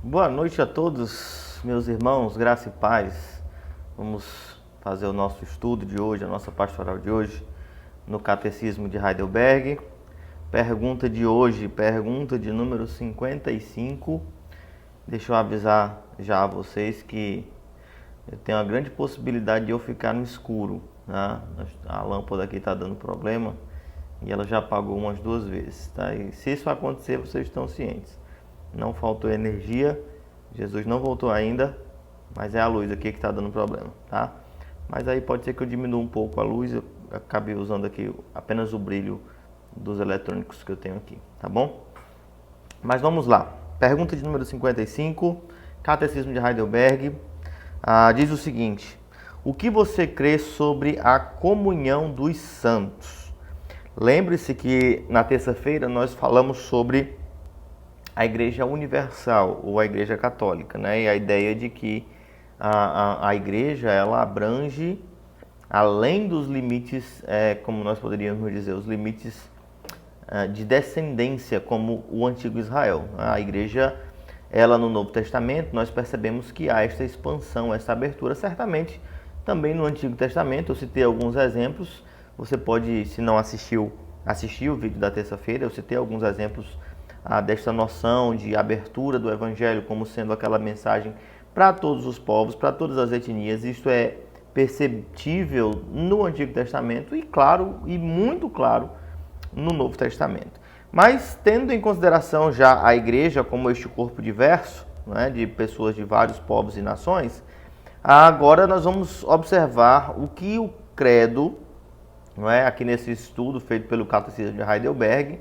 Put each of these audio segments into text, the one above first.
Boa noite a todos, meus irmãos, graça e paz. Vamos fazer o nosso estudo de hoje, a nossa pastoral de hoje, no Catecismo de Heidelberg. Pergunta de hoje, pergunta de número 55. Deixa eu avisar já a vocês que eu tenho uma grande possibilidade de eu ficar no escuro, né? A lâmpada aqui está dando problema e ela já apagou umas 2 vezes, tá? E se isso acontecer, vocês estão cientes. Não faltou energia, Jesus não voltou ainda, mas é a luz aqui que está dando problema, tá? Mas aí pode ser que eu diminua um pouco a luz, eu acabei usando aqui apenas o brilho dos eletrônicos que eu tenho aqui, tá bom? Mas vamos lá. Pergunta de número 55, Catecismo de Heidelberg, diz o seguinte: o que você crê sobre a comunhão dos santos? Lembre-se que na terça-feira nós falamos sobre a Igreja Universal ou a Igreja Católica, né? E a ideia de que a Igreja ela abrange além dos limites, como nós poderíamos dizer, os limites de descendência, como o antigo Israel. A Igreja, ela no Novo Testamento, nós percebemos que há esta expansão, essa abertura, certamente também no Antigo Testamento. Eu citei alguns exemplos, você pode, se não assistir o vídeo da terça-feira, eu citei alguns exemplos desta noção de abertura do Evangelho como sendo aquela mensagem para todos os povos, para todas as etnias. Isto é perceptível no Antigo Testamento e claro, e muito claro, no Novo Testamento. Mas tendo em consideração já a Igreja como este corpo diverso, né, de pessoas de vários povos e nações, agora nós vamos observar o que o credo, não é, aqui nesse estudo feito pelo Catecismo de Heidelberg,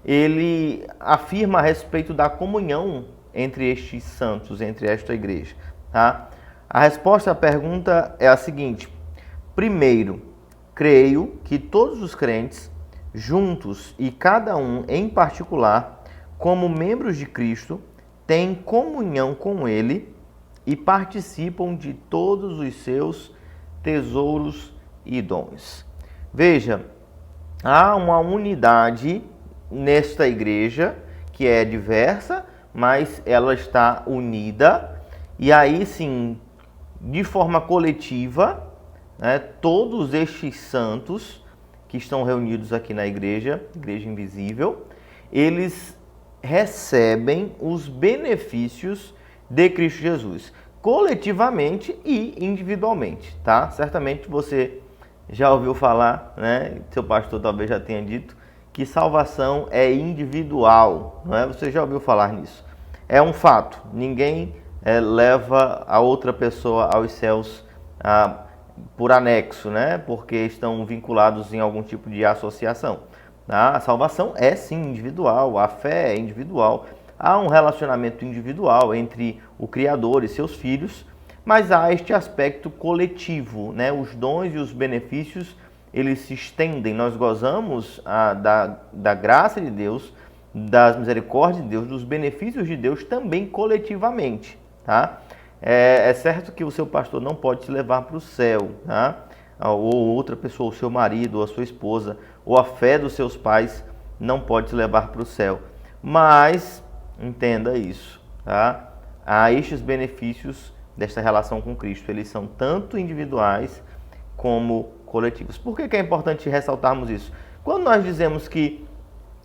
ele afirma a respeito da comunhão entre estes santos, entre esta igreja. Tá? A resposta à pergunta é a seguinte: primeiro, creio que todos os crentes, juntos e cada um em particular, como membros de Cristo, têm comunhão com Ele e participam de todos os seus tesouros e dons. Veja, há uma unidade nesta igreja, que é diversa, mas ela está unida, e aí sim, de forma coletiva, né, todos estes santos que estão reunidos aqui na igreja invisível, eles recebem os benefícios de Cristo Jesus, coletivamente e individualmente, tá? Certamente você já ouviu falar, né? Seu pastor talvez já tenha dito, que salvação é individual, não é? Você já ouviu falar nisso? É um fato. Ninguém leva a outra pessoa aos céus por anexo, né? Porque estão vinculados em algum tipo de associação. A salvação é sim individual, a fé é individual. Há um relacionamento individual entre o Criador e seus filhos, mas há este aspecto coletivo, né? Os dons e os benefícios eles se estendem, nós gozamos da graça de Deus, das misericórdias de Deus, dos benefícios de Deus também coletivamente, tá? É certo que o seu pastor não pode te levar para o céu, tá? Ou outra pessoa, o seu marido, ou a sua esposa, ou a fé dos seus pais não pode te levar para o céu, mas entenda isso, tá? Há estes benefícios desta relação com Cristo, eles são tanto individuais como coletivos. Por que é importante ressaltarmos isso? Quando nós dizemos que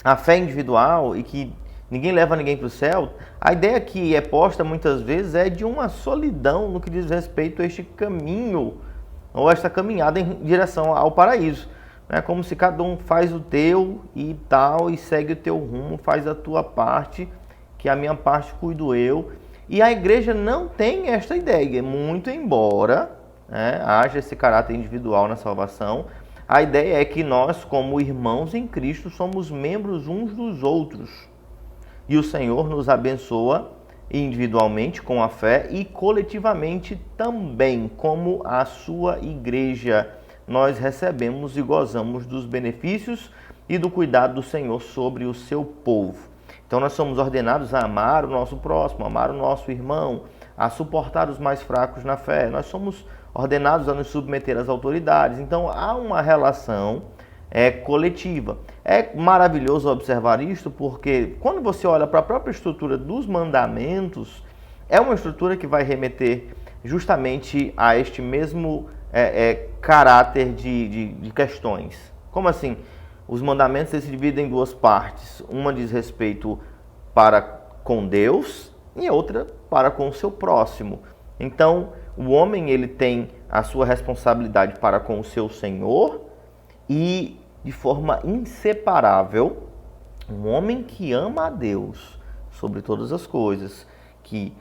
a fé é individual e que ninguém leva ninguém para o céu, a ideia que é posta muitas vezes é de uma solidão no que diz respeito a este caminho, ou esta caminhada em direção ao paraíso. É como se cada um faz o teu e tal, e segue o teu rumo, faz a tua parte, que a minha parte cuido eu. E a igreja não tem esta ideia, muito embora haja esse caráter individual na salvação, a ideia é que nós, como irmãos em Cristo, somos membros uns dos outros. E o Senhor nos abençoa individualmente com a fé e coletivamente também, como a sua igreja. Nós recebemos e gozamos dos benefícios e do cuidado do Senhor sobre o seu povo. Então nós somos ordenados a amar o nosso próximo, a amar o nosso irmão, a suportar os mais fracos na fé. Nós somos ordenados a nos submeter às autoridades. Então há uma relação coletiva. É maravilhoso observar isto porque quando você olha para a própria estrutura dos mandamentos, é uma estrutura que vai remeter justamente a este mesmo caráter de questões. Como assim? Os mandamentos se dividem em duas partes. Uma diz respeito para com Deus e outra para com o seu próximo. Então, o homem ele tem a sua responsabilidade para com o seu Senhor e, de forma inseparável, um homem que ama a Deus sobre todas as coisas, que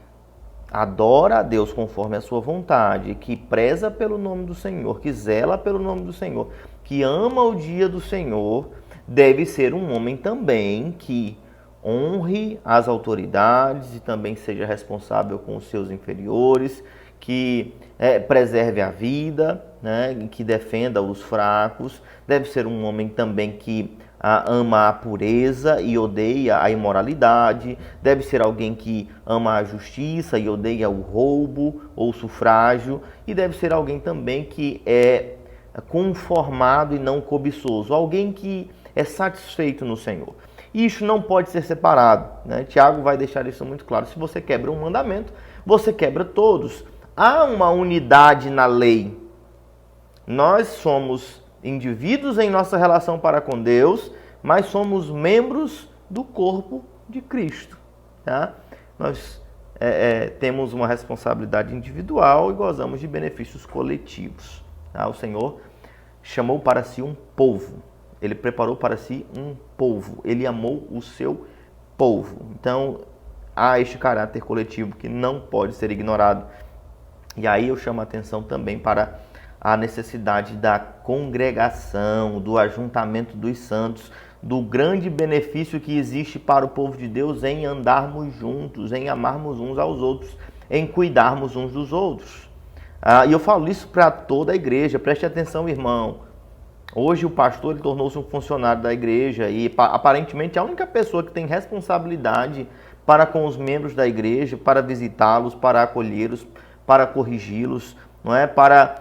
adora a Deus conforme a sua vontade, que preza pelo nome do Senhor, que zela pelo nome do Senhor, que ama o dia do Senhor, deve ser um homem também que honre as autoridades e também seja responsável com os seus inferiores, que preserve a vida, né, que defenda os fracos. Deve ser um homem também que ama a pureza e odeia a imoralidade. Deve ser alguém que ama a justiça e odeia o roubo ou o sufrágio. E deve ser alguém também que é conformado e não cobiçoso. Alguém que é satisfeito no Senhor. E isso não pode ser separado, né? Tiago vai deixar isso muito claro. Se você quebra um mandamento, você quebra todos. Há uma unidade na lei. Nós somos indivíduos em nossa relação para com Deus, mas somos membros do corpo de Cristo. Tá? Nós temos uma responsabilidade individual e gozamos de benefícios coletivos. Tá? O Senhor chamou para si um povo. Ele preparou para si um povo. Ele amou o seu povo. Então, há este caráter coletivo que não pode ser ignorado. E aí eu chamo a atenção também para a necessidade da congregação, do ajuntamento dos santos, do grande benefício que existe para o povo de Deus em andarmos juntos, em amarmos uns aos outros, em cuidarmos uns dos outros. E eu falo isso para toda a igreja. Preste atenção, irmão. Hoje o pastor tornou-se um funcionário da igreja e aparentemente a única pessoa que tem responsabilidade para com os membros da igreja, para visitá-los, para acolhê-los, para corrigi-los, não é? Para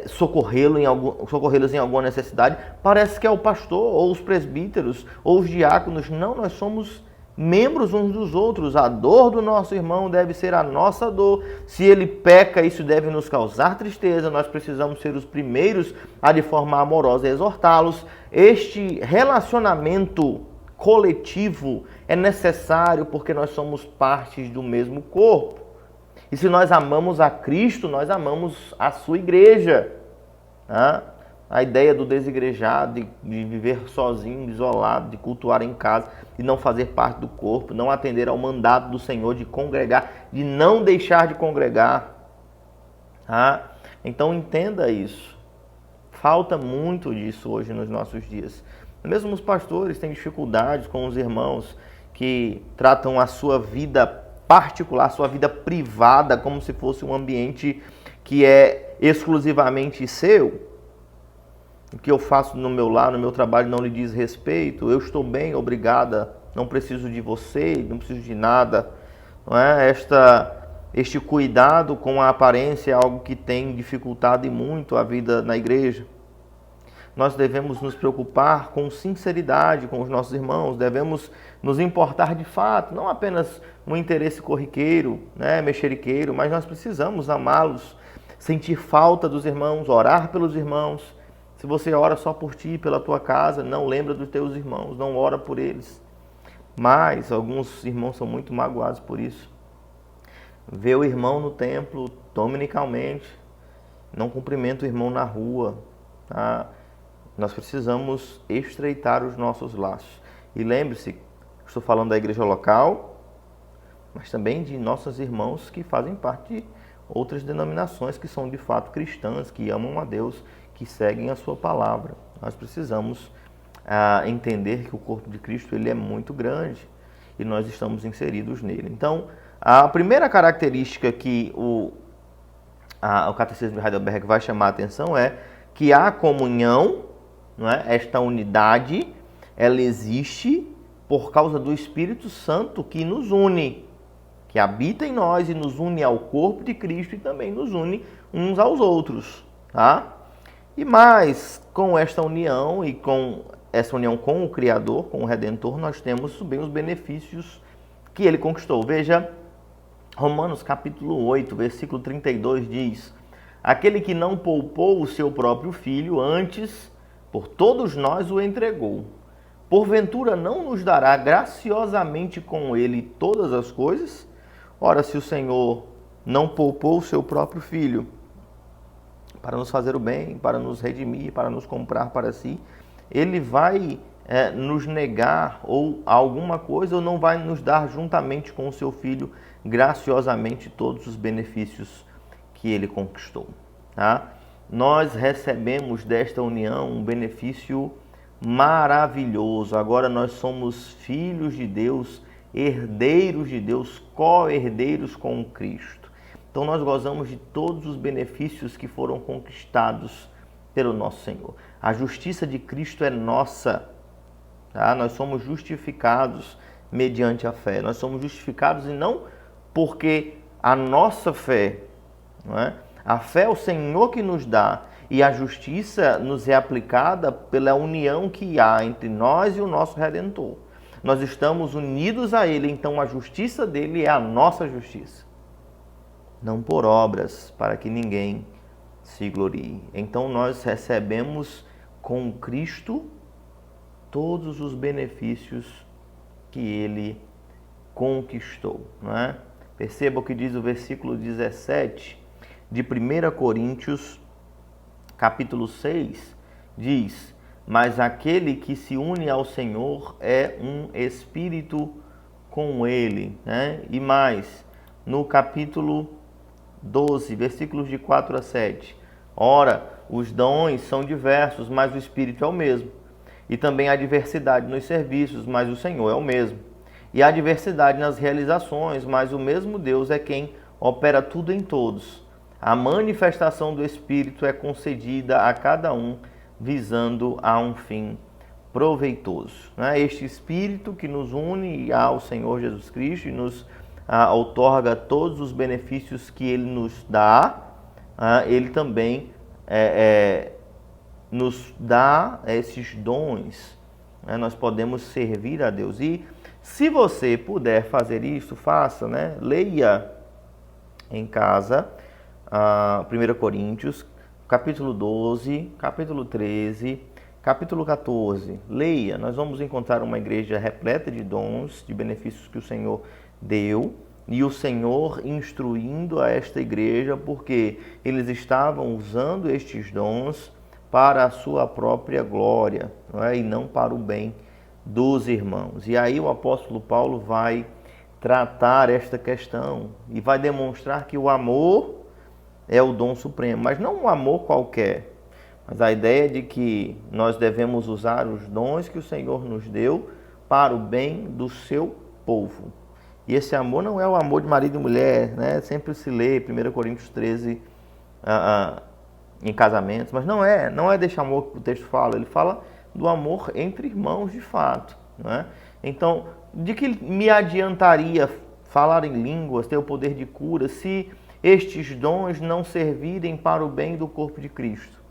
socorrê-los em alguma necessidade, parece que é o pastor ou os presbíteros ou os diáconos. Não, nós somos membros uns dos outros. A dor do nosso irmão deve ser a nossa dor. Se ele peca, isso deve nos causar tristeza. Nós precisamos ser os primeiros a, de forma amorosa, exortá-los. Este relacionamento coletivo é necessário porque nós somos partes do mesmo corpo. E se nós amamos a Cristo, nós amamos a sua igreja. Tá? A ideia do desigrejado, de viver sozinho, isolado, de cultuar em casa, de não fazer parte do corpo, não atender ao mandato do Senhor de congregar, de não deixar de congregar. Tá? Então entenda isso. Falta muito disso hoje nos nossos dias. Mesmo os pastores têm dificuldades com os irmãos que tratam a sua vida particular, a sua vida privada, como se fosse um ambiente que é exclusivamente seu. O que eu faço no meu lar, no meu trabalho, não lhe diz respeito. Eu estou bem, obrigada. Não preciso de você, não preciso de nada. Não é? Este cuidado com a aparência é algo que tem dificultado e muito a vida na igreja. Nós devemos nos preocupar com sinceridade com os nossos irmãos. Devemos nos importar de fato, não apenas um interesse corriqueiro, né, mexeriqueiro, mas nós precisamos amá-los, sentir falta dos irmãos, orar pelos irmãos. Se você ora só por ti, pela tua casa, não lembra dos teus irmãos, não ora por eles. Mas alguns irmãos são muito magoados por isso. Vê o irmão no templo dominicalmente, não cumprimenta o irmão na rua. Tá? Nós precisamos estreitar os nossos laços. E lembre-se, estou falando da igreja local, mas também de nossos irmãos que fazem parte de outras denominações que são de fato cristãs, que amam a Deus, que seguem a sua palavra. Nós precisamos entender que o corpo de Cristo ele é muito grande e nós estamos inseridos nele. Então, A primeira característica que o Catecismo de Heidelberg vai chamar a atenção é que a comunhão, não é? Esta unidade, ela existe por causa do Espírito Santo que nos une, que habita em nós e nos une ao corpo de Cristo e também nos une uns aos outros, tá? E mais, com esta união e com essa união com o Criador, com o Redentor, nós temos também os benefícios que ele conquistou. Veja, Romanos capítulo 8, versículo 32 diz: aquele que não poupou o seu próprio filho, antes por todos nós o entregou. Porventura não nos dará graciosamente com ele todas as coisas? Ora, se o Senhor não poupou o seu próprio filho para nos fazer o bem, para nos redimir, para nos comprar para si, ele vai nos negar ou alguma coisa, ou não vai nos dar juntamente com o seu filho graciosamente todos os benefícios que ele conquistou, tá? Nós recebemos desta união um benefício maravilhoso. Agora nós somos filhos de Deus, herdeiros de Deus, co-herdeiros com Cristo. Então nós gozamos de todos os benefícios que foram conquistados pelo nosso Senhor. A justiça de Cristo é nossa, tá? Nós somos justificados mediante a fé. Nós somos justificados e não porque a nossa fé, não é? A fé é o Senhor que nos dá e a justiça nos é aplicada pela união que há entre nós e o nosso Redentor. Nós estamos unidos a Ele, então a justiça dele é a nossa justiça. Não por obras, para que ninguém se glorie. Então nós recebemos com Cristo todos os benefícios que Ele conquistou, não é? Perceba o que diz o versículo 17 de 1 Coríntios, capítulo 6, diz: mas aquele que se une ao Senhor é um espírito com Ele, né? E mais, no capítulo 12, versículos de 4 a 7, ora, os dons são diversos, mas o Espírito é o mesmo. E também há diversidade nos serviços, mas o Senhor é o mesmo. E há diversidade nas realizações, mas o mesmo Deus é quem opera tudo em todos. A manifestação do Espírito é concedida a cada um, visando a um fim proveitoso. Este Espírito que nos une ao Senhor Jesus Cristo e nos outorga todos os benefícios que Ele nos dá, Ele também nos dá esses dons. Nós podemos servir a Deus. E se você puder fazer isso, faça, né? Leia em casa 1 Coríntios, capítulo 12, capítulo 13, capítulo 14. Leia, nós vamos encontrar uma igreja repleta de dons, de benefícios que o Senhor deu, e o Senhor instruindo a esta igreja, porque eles estavam usando estes dons para a sua própria glória, não é? E não para o bem dos irmãos. E aí o apóstolo Paulo vai tratar esta questão e vai demonstrar que o amor é o dom supremo, mas não um amor qualquer, mas a ideia de que nós devemos usar os dons que o Senhor nos deu para o bem do seu povo. E esse amor não é o amor de marido e mulher, né? Sempre se lê 1 Coríntios 13 em casamentos, mas não é desse amor que o texto fala. Ele fala do amor entre irmãos de fato, não é? Então, de que me adiantaria falar em línguas, ter o poder de cura, se estes dons não servirem para o bem do corpo de Cristo?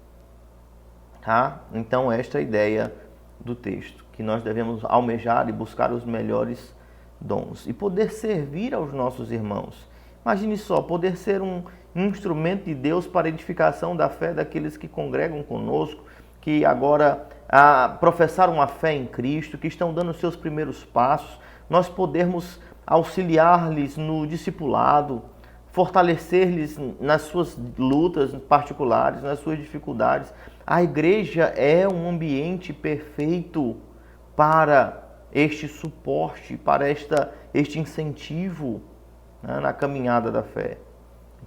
Tá? Então, esta é a ideia do texto, que nós devemos almejar e buscar os melhores dons e poder servir aos nossos irmãos. Imagine só, poder ser um instrumento de Deus para a edificação da fé daqueles que congregam conosco, que agora professaram a fé em Cristo, que estão dando os seus primeiros passos, nós podermos auxiliar-lhes no discipulado, fortalecer-lhes nas suas lutas particulares, nas suas dificuldades. A igreja é um ambiente perfeito para este suporte, para este incentivo, né, na caminhada da fé.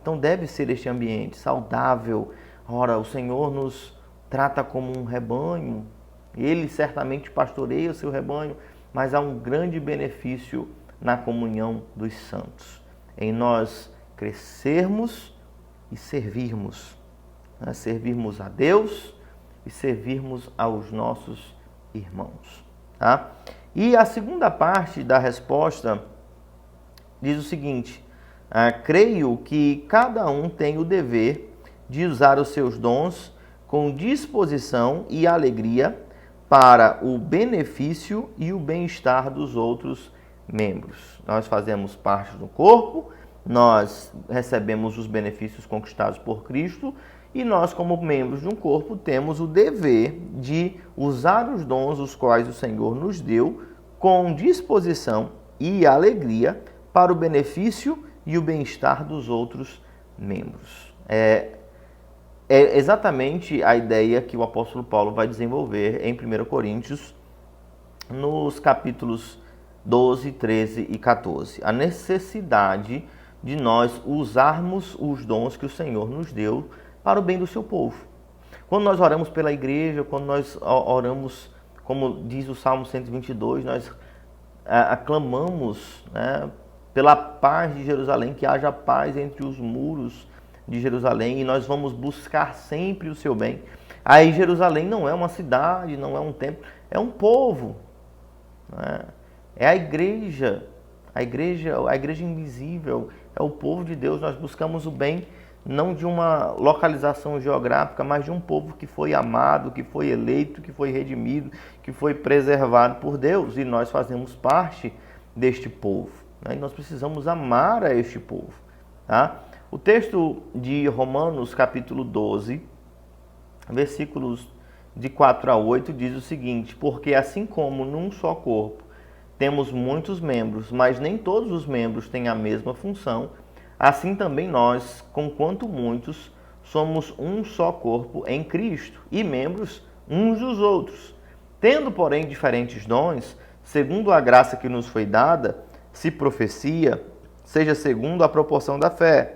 Então deve ser este ambiente saudável. Ora, o Senhor nos trata como um rebanho, Ele certamente pastoreia o seu rebanho, mas há um grande benefício na comunhão dos santos. em nós crescermos e servirmos, né? Servirmos a Deus e servirmos aos nossos irmãos. Tá? E a segunda parte da resposta diz o seguinte: creio que cada um tem o dever de usar os seus dons com disposição e alegria para o benefício e o bem-estar dos outros membros. Nós fazemos parte do corpo, nós recebemos os benefícios conquistados por Cristo e nós, como membros de um corpo, temos o dever de usar os dons os quais o Senhor nos deu com disposição e alegria para o benefício e o bem-estar dos outros membros. É exatamente a ideia que o apóstolo Paulo vai desenvolver em 1 Coríntios, nos capítulos 12, 13 e 14. A necessidade de nós usarmos os dons que o Senhor nos deu para o bem do seu povo. Quando nós oramos pela igreja, quando nós oramos, como diz o Salmo 122, nós aclamamos, né, pela paz de Jerusalém, que haja paz entre os muros de Jerusalém, e nós vamos buscar sempre o seu bem. Aí Jerusalém não é uma cidade, não é um templo, é um povo, né? É a igreja invisível, é o povo de Deus. Nós buscamos o bem não de uma localização geográfica, mas de um povo que foi amado, que foi eleito, que foi redimido, que foi preservado por Deus, e nós fazemos parte deste povo, né? E nós precisamos amar a este povo, tá? O texto de Romanos, capítulo 12, versículos de 4 a 8, diz o seguinte: porque assim como num só corpo temos muitos membros, mas nem todos os membros têm a mesma função, assim também nós, conquanto muitos, somos um só corpo em Cristo e membros uns dos outros. Tendo, porém, diferentes dons, segundo a graça que nos foi dada, se profecia, seja segundo a proporção da fé.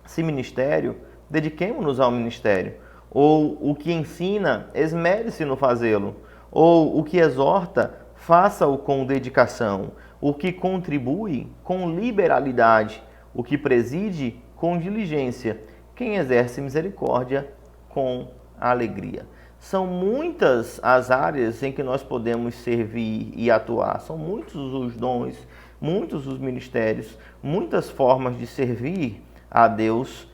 Se ministério, dediquemo-nos ao ministério. Ou o que ensina, esmere-se no fazê-lo. Ou o que exorta, faça-o com dedicação. O que contribui, com liberalidade. O que preside, com diligência. Quem exerce misericórdia, com alegria. São muitas as áreas em que nós podemos servir e atuar. São muitos os dons, muitos os ministérios, muitas formas de servir a Deus,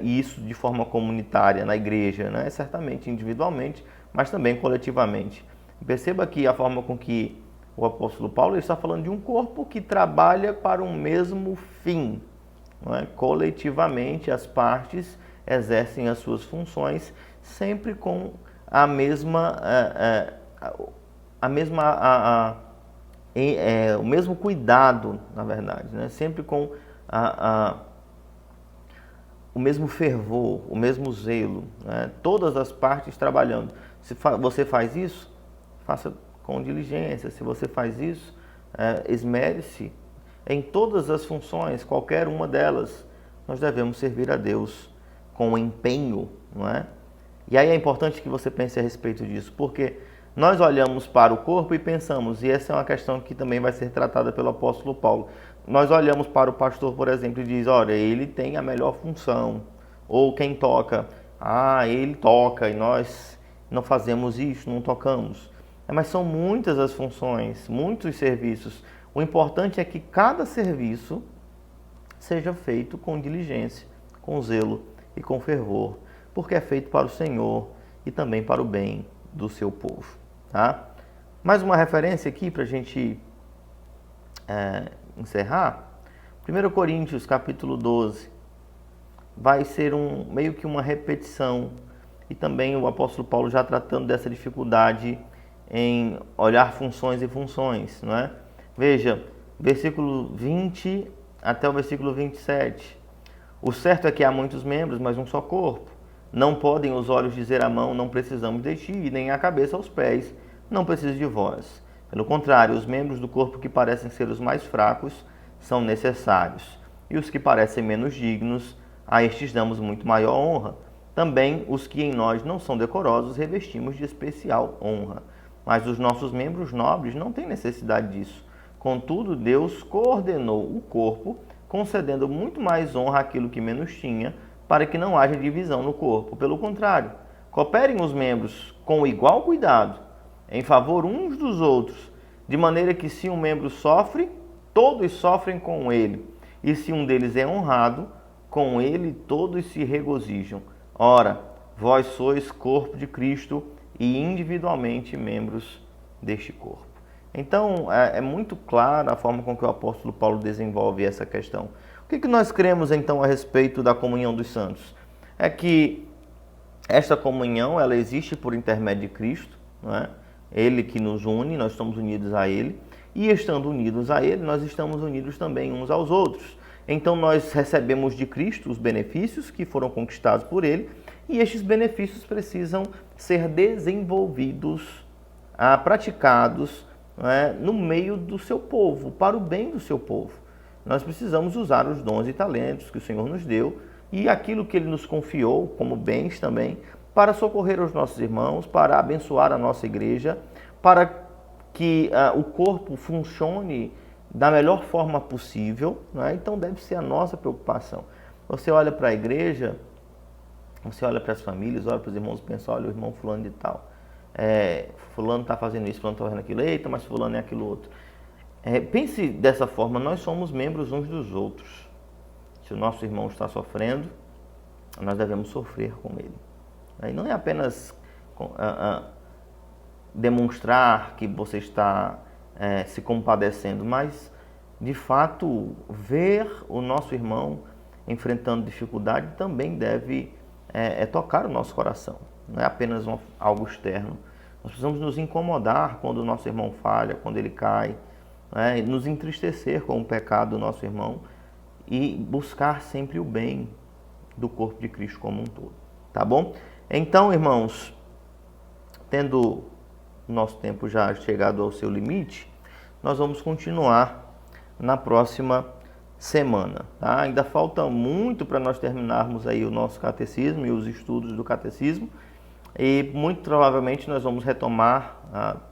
e isso de forma comunitária na igreja, né? Certamente individualmente, mas também coletivamente. Perceba que a forma com que o apóstolo Paulo está falando de um corpo que trabalha para um mesmo fim, não é? Coletivamente as partes exercem as suas funções sempre com a mesma, o mesmo cuidado, na verdade, né? Sempre com o mesmo fervor, o mesmo zelo, né? Todas as partes trabalhando. Se você faz isso, faça com diligência. Se você faz isso, esmere-se em todas as funções, qualquer uma delas. Nós devemos servir a Deus com empenho, não é? E aí é importante que você pense a respeito disso, porque nós olhamos para o corpo e pensamos, e essa é uma questão que também vai ser tratada pelo apóstolo Paulo. Nós olhamos para o pastor, por exemplo, e diz, olha, ele tem a melhor função. Ou quem toca, ele toca e nós não fazemos isso, não tocamos. Mas são muitas as funções, muitos serviços. O importante é que cada serviço seja feito com diligência, com zelo e com fervor, porque é feito para o Senhor e também para o bem do seu povo. Tá? Mais uma referência aqui para a gente encerrar. 1 Coríntios capítulo 12 vai ser meio que uma repetição, e também o apóstolo Paulo já tratando dessa dificuldade em olhar funções e funções, não é? Veja, versículo 20 até o versículo 27. O certo é que há muitos membros, mas um só corpo. Não podem os olhos dizer à mão, não precisamos de ti, nem a cabeça aos pés, não preciso de vós. Pelo contrário, os membros do corpo que parecem ser os mais fracos são necessários, e os que parecem menos dignos, a estes damos muito maior honra. Também os que em nós não são decorosos revestimos de especial honra. Mas os nossos membros nobres não têm necessidade disso. Contudo, Deus coordenou o corpo concedendo muito mais honra àquilo que menos tinha, para que não haja divisão no corpo. Pelo contrário, cooperem os membros com igual cuidado, em favor uns dos outros, de maneira que se um membro sofre, todos sofrem com ele, e se um deles é honrado, com ele todos se regozijam. Ora, vós sois corpo de Cristo e individualmente membros deste corpo. Então, é muito clara a forma com que o apóstolo Paulo desenvolve essa questão. O que nós cremos, então, a respeito da comunhão dos santos? É que esta comunhão, ela existe por intermédio de Cristo, não é? Ele que nos une, nós estamos unidos a Ele, e estando unidos a Ele, nós estamos unidos também uns aos outros. Então, nós recebemos de Cristo os benefícios que foram conquistados por Ele, e estes benefícios precisam ser desenvolvidos, praticados, no meio do seu povo, para o bem do seu povo. Nós precisamos usar os dons e talentos que o Senhor nos deu e aquilo que Ele nos confiou como bens também, para socorrer os nossos irmãos, para abençoar a nossa igreja, para que o corpo funcione da melhor forma possível. Então deve ser a nossa preocupação. Você olha para a igreja, você olha para as famílias, olha para os irmãos e pensa, olha, o irmão fulano de tal, fulano está fazendo isso, fulano está fazendo aquilo, eita, mas fulano é aquilo outro. Pense dessa forma, nós somos membros uns dos outros. Se o nosso irmão está sofrendo, nós devemos sofrer com ele. E não é apenas demonstrar que você está se compadecendo, mas de fato ver o nosso irmão enfrentando dificuldade também deve tocar o nosso coração. Não é apenas algo externo. Nós precisamos nos incomodar quando o nosso irmão falha, quando ele cai, nos entristecer com o pecado do nosso irmão e buscar sempre o bem do corpo de Cristo como um todo. Tá bom? Então, irmãos, tendo o nosso tempo já chegado ao seu limite, nós vamos continuar na próxima semana. Tá? Ainda falta muito para nós terminarmos aí o nosso catecismo e os estudos do catecismo. E muito provavelmente nós vamos retomar,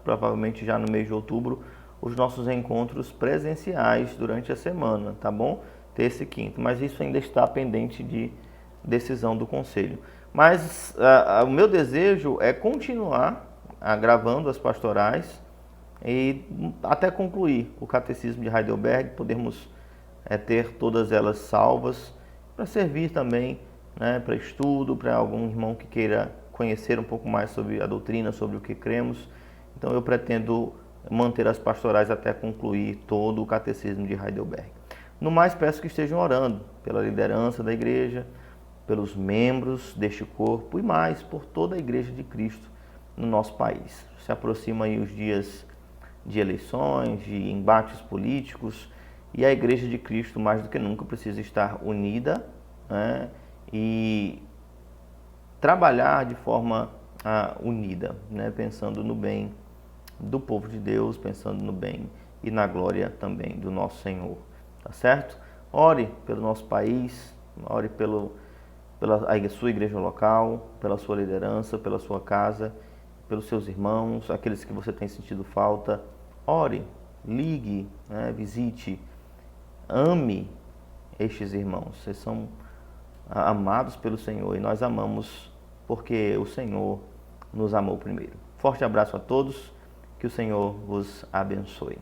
provavelmente já no mês de outubro, os nossos encontros presenciais durante a semana, tá bom? Terça e quinta, mas isso ainda está pendente de decisão do Conselho. Mas o meu desejo é continuar gravando as pastorais e até concluir o Catecismo de Heidelberg, podermos ter todas elas salvas, para servir também, para estudo, para algum irmão que queira conhecer um pouco mais sobre a doutrina, sobre o que cremos. Então eu pretendo manter as pastorais até concluir todo o Catecismo de Heidelberg. No mais, peço que estejam orando pela liderança da igreja, pelos membros deste corpo e mais por toda a igreja de Cristo no nosso país. Se aproximam aí os dias de eleições, de embates políticos, e a igreja de Cristo, mais do que nunca, precisa estar unida, e trabalhar de forma unida, pensando no bem do povo de Deus, pensando no bem e na glória também do nosso Senhor. Tá certo? Ore pelo nosso país, ore pela sua igreja local, pela sua liderança, pela sua casa, pelos seus irmãos, aqueles que você tem sentido falta. Ore, ligue, visite, ame estes irmãos. Vocês são amados pelo Senhor e nós amamos porque o Senhor nos amou primeiro. Forte abraço a todos, que o Senhor vos abençoe.